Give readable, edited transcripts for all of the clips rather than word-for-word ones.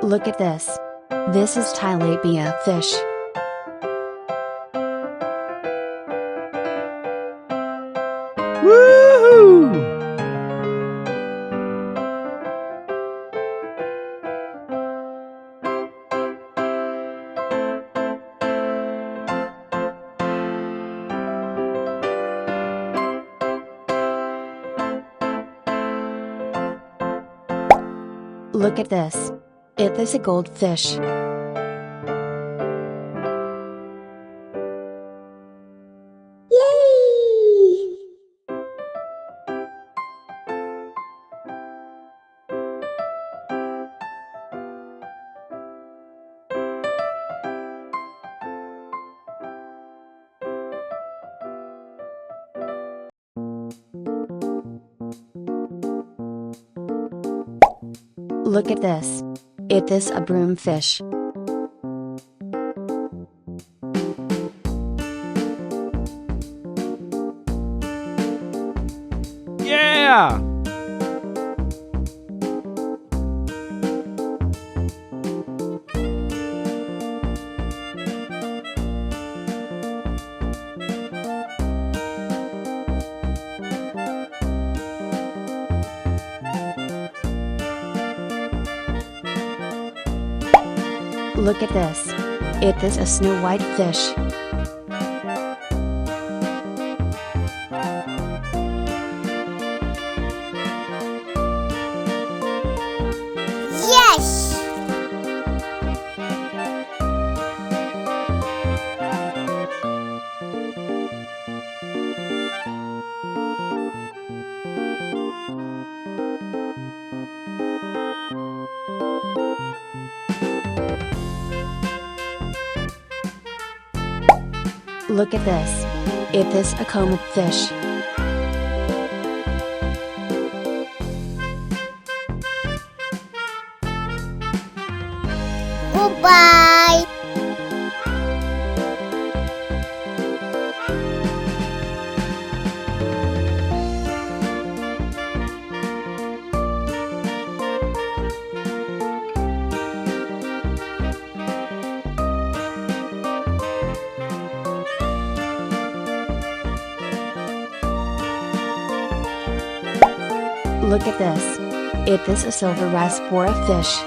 Look at this. This is tilapia fish. Woohoo! Look at this. It is a goldfish. Yay! Look at this. It is a broomfish. Yeah! Look at this. It is a snow white fish. Yes! Look at this. It is a comb fish. Goodbye! Look at this. It is a silver raspora fish.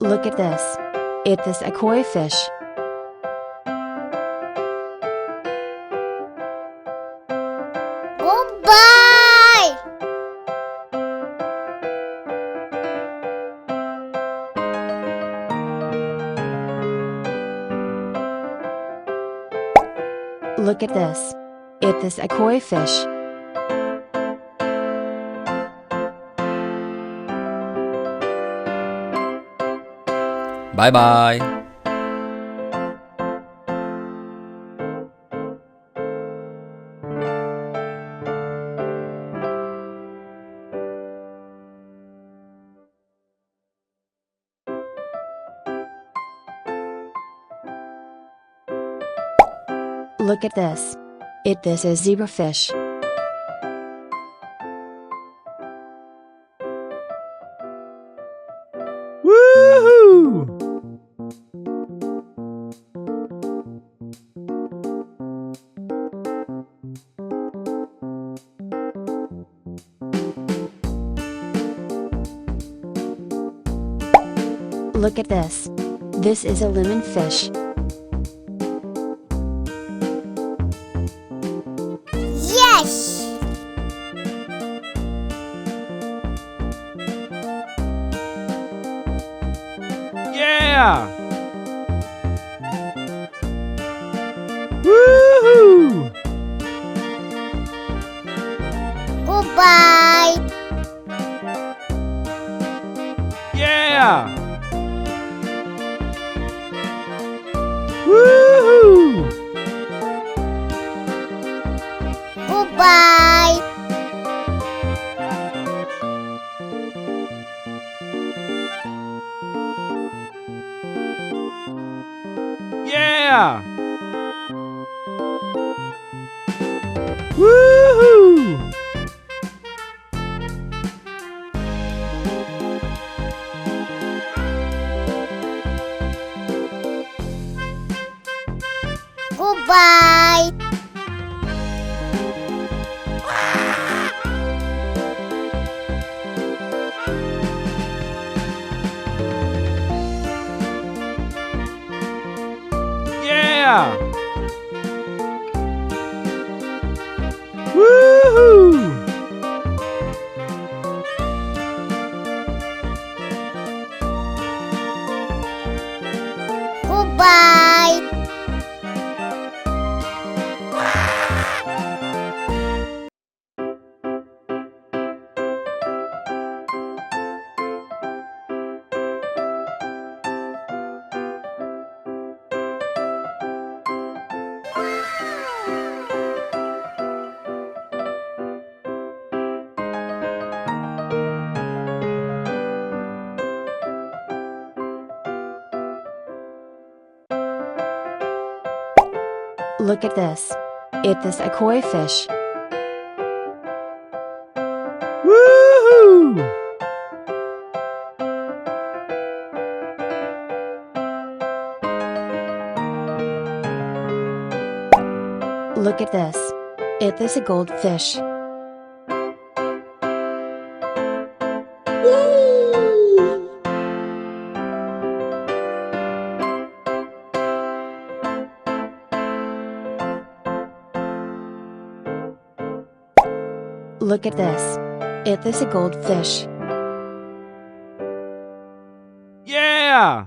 Look at this. It is a koi fish. Goodbye! Look at this. It is a koi fish. Bye bye! Look at this. It is a zebrafish. Woohoo! Look at this. This is a lemon fish. Yes! Yeah! Woohoo! Goodbye! Yeah! Woohoo! Yeah! Woohoo! Goodbye. Yeah! Woohoo! Goodbye. Look at this. It is a koi fish. Woohoo! Look at this. It is a goldfish. Look at this. It is a goldfish. Yeah!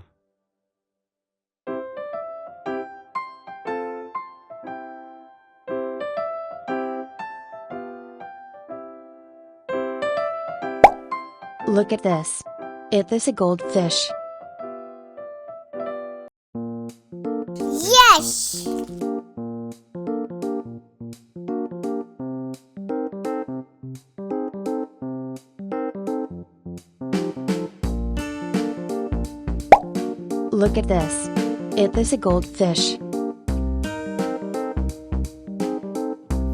Look at this. It is a goldfish. Yes. Look at this. It is a goldfish.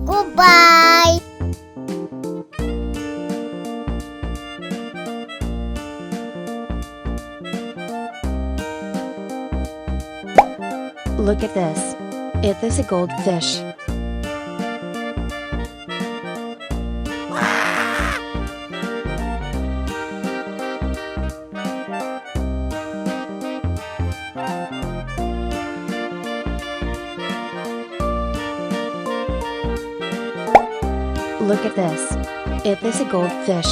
Goodbye. Look at this. It is a goldfish. Look at this. It is a goldfish.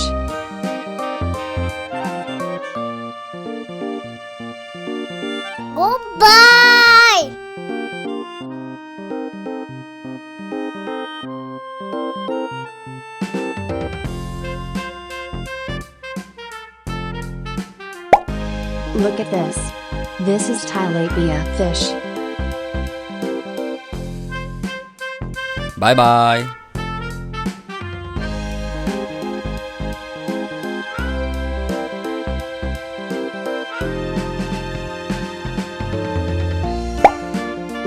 Goodbye. Look at this. This is tilapia fish. Bye bye.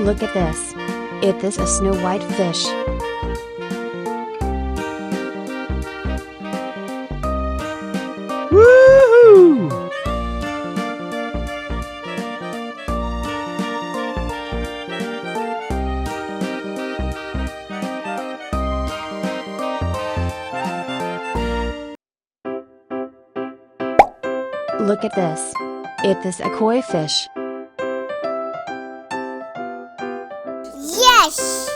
Look at this. It is a snow white fish. Woohoo! Look at this. It is a koi fish. Yes.